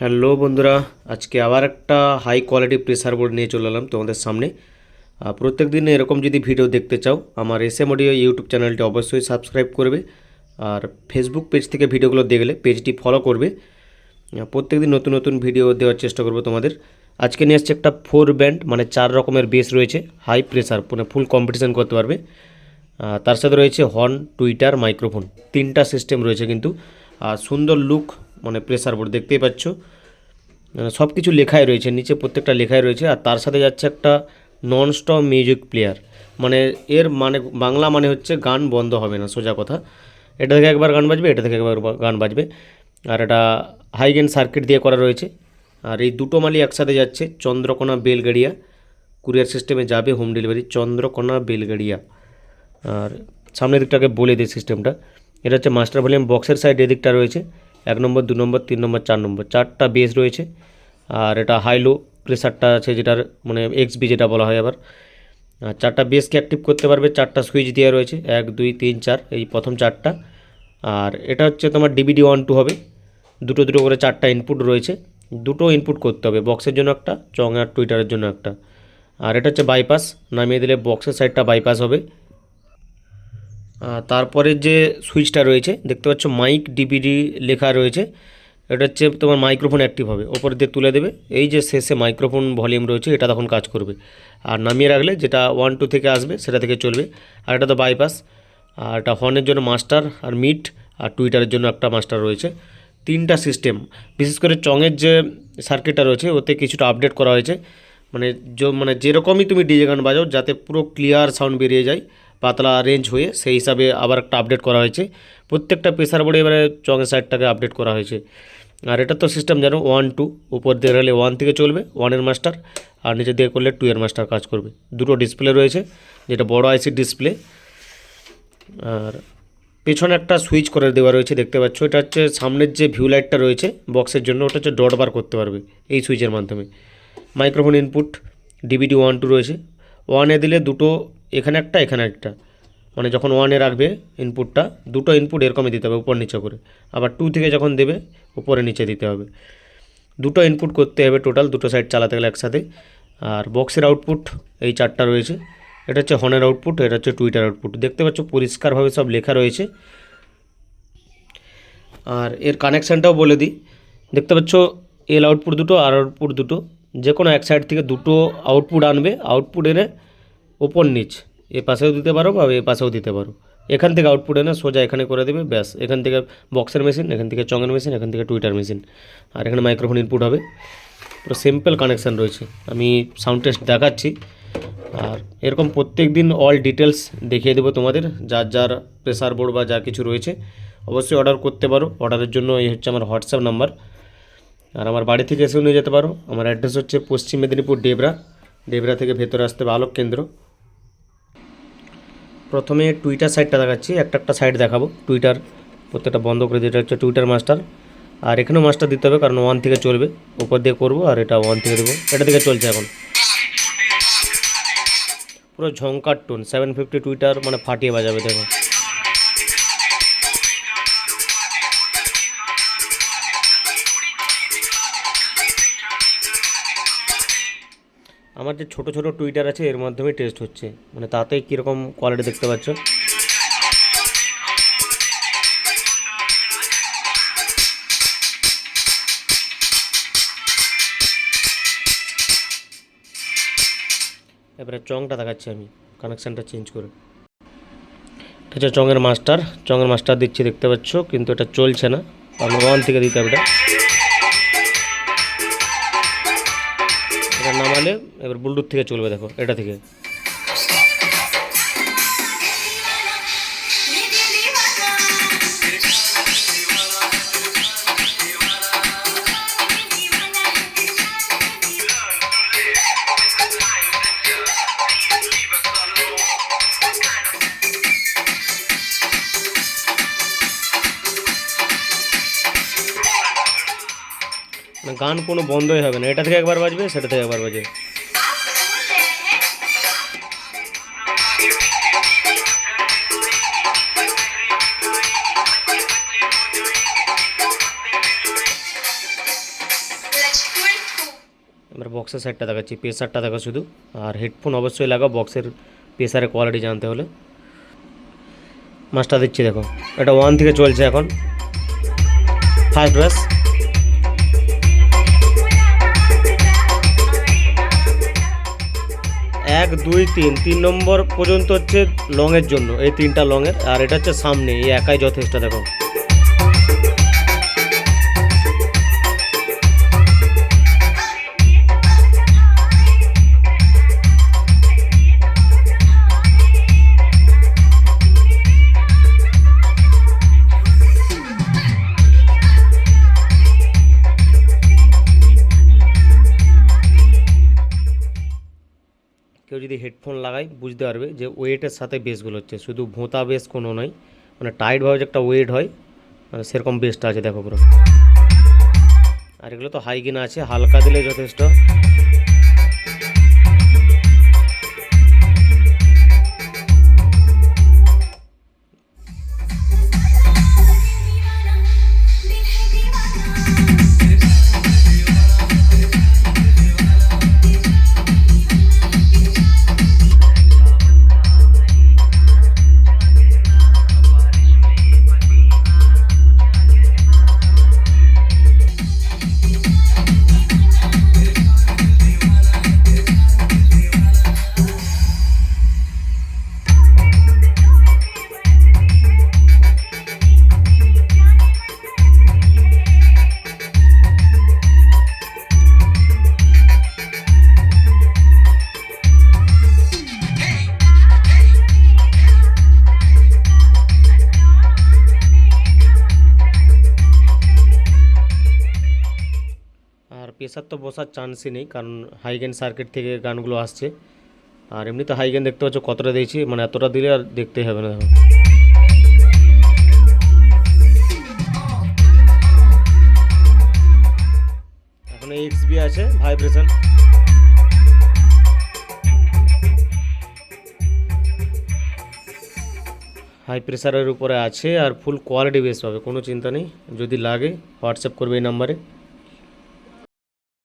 Hello বন্ধুরা, আজকে আবার একটা হাই কোয়ালিটি প্রেসার বোর্ড নিয়ে চলে এলাম তোমাদের সামনে। প্রত্যেক দিন এরকম যদি ভিডিও দেখতে চাও আমার এসএম অডিও ইউটিউব চ্যানেলটি অবশ্যই সাবস্ক্রাইব করবে। আর ফেসবুক পেজ থেকে ভিডিওগুলো দেখলে পেজটি ফলো করবে। প্রত্যেক দিন নতুন নতুন ভিডিও দেওয়ার চেষ্টা করবো তোমাদের। আজকে নিয়ে আসছে একটা 4 ব্যান্ড, মানে 4 রকমের বেস রয়েছে, হাই প্রেসার, মানে ফুল কম্পিটিশান করতে পারবে। তার সাথে রয়েছে হর্ন, টুইটার, মাইক্রোফোন, তিনটা সিস্টেম রয়েছে কিন্তু। আর সুন্দর লুক, মানে প্রেসার বোর্ড দেখতেই পাচ্ছ। সব কিছু লেখাই রয়েছে নিচে, প্রত্যেকটা লেখাই রয়েছে। আর তার সাথে যাচ্ছে একটা নন স্টপ মিউজিক প্লেয়ার, মানে এর মানে বাংলা মানে হচ্ছে গান বন্ধ হবে না, সোজা কথা। এটা থেকে একবার গান বাজবে, এটা থেকে একবার গান বাজবে। আর এটা হাই গেন সার্কিট দিয়ে করা রয়েছে। আর এই দুটো মালই একসাথে যাচ্ছে চন্দ্রকোনা বেলগাড়িয়া, কুরিয়ার সিস্টেমে যাবে, হোম ডেলিভারি, চন্দ্রকোনা বেলগাড়িয়া। আর সামনের দিকটাকে বলে দিই সিস্টেমটা। এটা হচ্ছে মাস্টার ভলিউম বক্সের সাইড, এদিকটা রয়েছে 1 নম্বর, 2 নম্বর, 3 নম্বর, 4 নম্বর, 4টা বেস রয়েছে। আর এটা হাই লো প্রেসারটা আছে, যেটার মানে এক্সবি যেটা বলা হয়। আবার 4টা বেসকে অ্যাক্টিভ করতে পারবে, 4টা সুইচ দেওয়া রয়েছে, 1 2 3 4, এই প্রথম 4টা। আর এটা হচ্ছে তোমার ডিবিডি 1 2 হবে, দুটো দুটো করে 4টা ইনপুট রয়েছে, দুটো ইনপুট করতে হবে, বক্সের জন্য একটা, চং আর টুইটারের জন্য একটা। আর এটা হচ্ছে বাইপাস, নামিয়ে দিলে বক্সের সাইডটা বাইপাস হবে। তারপরে যে সুইচটা রয়েছে দেখতে পাচ্ছ, মাইক ডিবিডি লেখা রয়েছে, এটা হচ্ছে তোমার মাইক্রোফোন অ্যাক্টিভ হবে, ওপর দিয়ে তুলে দেবে, এই যে শেষে মাইক্রোফোন ভলিউম রয়েছে এটা তখন কাজ করবে। আর নামিয়ে রাখলে যেটা 1 2 থেকে আসবে সেটা থেকে চলবে। আর এটা তো বাইপাস। আর এটা হর্নের জন্য মাস্টার আর মিড, আর টুইটারের জন্য একটা মাস্টার রয়েছে। তিনটা সিস্টেম, বিশেষ করে চঙের যে সার্কিটটা রয়েছে ওতে কিছুটা আপডেট করা হয়েছে, মানে মানে যেরকমই তুমি ডিজে গান বাজাও যাতে পুরো ক্লিয়ার সাউন্ড বেরিয়ে যায়, পাতলা রেঞ্জ হয়ে, সেই হিসাবে আবার একটা আপডেট করা হয়েছে। প্রত্যেকটা প্রেসার বোর্ডে এবারে চঙের সাইডটাকে আপডেট করা হয়েছে। আর এটা তো সিস্টেম জানো 1 2, উপর দিয়ে গেলে 1 থেকে চলবে, 1-এর মাস্টার, আর নিচে দিয়ে করলে 2-এর মাস্টার কাজ করবে। দুটো ডিসপ্লে রয়েছে, যেটা বড় আইসি ডিসপ্লে। আর পেছনে একটা সুইচ করে দেওয়া রয়েছে দেখতে পাচ্ছ, এটা হচ্ছে সামনের যে ভিউ লাইটটা রয়েছে বক্সের জন্য, ওটা হচ্ছে ডট বার করতে পারবে এই সুইচের মাধ্যমে। মাইক্রোফোন ইনপুট ডিবিডি 1 2 রয়েছে, 1-এ দিলে দুটো, এখানে একটা এখানে একটা, মানে যখন 1-এ রাখবে ইনপুটটা, দুটো ইনপুট এরকমই দিতে হবে উপর নিচে করে। আবার 2 থেকে যখন দেবে উপরে নিচে দিতে হবে, দুটো ইনপুট করতে হবে টোটাল, দুটো সাইড চালাতে গেলে একসাথে। আর বক্সের আউটপুট এই 4টা রয়েছে, এটা হচ্ছে হর্নের আউটপুট, এটা হচ্ছে টুইটার আউটপুট, দেখতে পাচ্ছ পরিষ্কারভাবে সব লেখা রয়েছে। আর এর কানেকশানটাও বলে দিই, দেখতে পাচ্ছ এল আউটপুট দুটো, আর আউটপুট দুটো, যে কোনো এক সাইড থেকে দুটো আউটপুট আনবে, আউটপুট এনে ওপর নিচ এ পাশেও দিতে পারো বা এ পাশেও দিতে পারো। এখান থেকে আউটপুট এনে সোজা এখানে করে দেবে, ব্যাস। এখান থেকে বক্সের মেশিন, এখান থেকে চঙের মেশিন, এখান থেকে টুইটার মেশিন, আর এখানে মাইক্রোফোন ইনপুট হবে। পুরো সিম্পল কানেকশান রয়েছে, আমি সাউন্ড টেস্ট দেখাচ্ছি। আর এরকম প্রত্যেক দিন অল ডিটেলস দেখিয়ে দেবো তোমাদের, যার যার প্রেসার বোর্ড বা যা কিছু রয়েছে অবশ্যই অর্ডার করতে পারো। অর্ডারের জন্য এই হচ্ছে আমার হোয়াটসঅ্যাপ নাম্বার, আর আমার বাড়ি থেকে এসেও নিয়ে যেতে পারো। আমার অ্যাড্রেস হচ্ছে পশ্চিম মেদিনীপুর ডেবরা, ডেবরা থেকে ভেতরে আসতে হবে আলোক কেন্দ্র। প্রথমে টুইটার সাইডটা দেখাচ্ছি, একটা একটা সাইড দেখাবো। টুইটার প্রত্যেকটা বন্ধ করে দিয়ে, এটা হচ্ছে টুইটার মাস্টার। আর এখানেও মাস্টার দিতে হবে, কারণ 1 থেকে চলবে, উপর দিয়ে করবো, আর এটা 1 থেকে দেবো, এটা থেকে চলছে এখন। পুরো ঝঙ্কার টোন, 750 টুইটার, মানে ফাটিয়ে বাজাবে, দেখো। আমার যে ছোটো ছোটো টুইটার আছে এর মাধ্যমে টেস্ট হচ্ছে, মানে তাতেই কীরকম কোয়ালিটি দেখতে পাচ্ছ। এবারে চংটা দেখাচ্ছি আমি, কানেকশানটা চেঞ্জ করে। এটা হচ্ছে চঙের মাস্টার, চঙের মাস্টার দিচ্ছি দেখতে পাচ্ছ, কিন্তু এটা চলছে না, কারণ 1 থেকে দিতে হবে। এটা নামালে এবার ব্লুটুথ থেকে চলবে, দেখো এটা থেকে। গান কোনো বন্ধই হবে না, এটা থেকে একবার বাজবে, সেটা থেকে একবার বাজবে। আমরা বক্সের সাইডটা দেখাচ্ছি, প্রেসারটা দেখো শুধু। আর হেডফোন অবশ্যই লাগাও বক্সের প্রেসারের কোয়ালিটি জানতে হলে। মাছটা দিচ্ছি দেখো, এটা 1 থেকে চলছে এখন, ফার্স্ট ব্যাস। 1 2 3, 3 নম্বর পর্যন্ত হচ্ছে লংয়ের জন্য, এই 3টা লংয়ের, আর এটা হচ্ছে সামনে, এই একাই যথেষ্ট দেখো। কেউ যদি হেডফোন লাগায় বুঝতে পারবে যে ওয়েটের সাথে বেসগুলো হচ্ছে, শুধু ভোঁতা বেস কোনো নয়, মানে টাইটভাবে যে একটা ওয়েট হয়, মানে সেরকম বেসটা আছে দেখো পুরো। আর এগুলো তো হাই গেন আছে, হালকা দিলে যথেষ্ট। আর প্রেসার তো বসার চান্সই নেই, কারণ হাইগেন সার্কিট থেকে গানগুলো আসছে। আর এমনিতে হাইগেন দেখতে পাচ্ছ কতটা দিয়েছি, মানে এতটা দিলে আর দেখতেই হবে না দেখো। এখন এক্সবি আছে ভাইব্রেশন। হাই প্রেসারের উপরে আছে, আর ফুল কোয়ালিটি বেস পাবে, কোনো চিন্তা নেই। যদি লাগে হোয়াটসঅ্যাপ করবে এই নাম্বারে।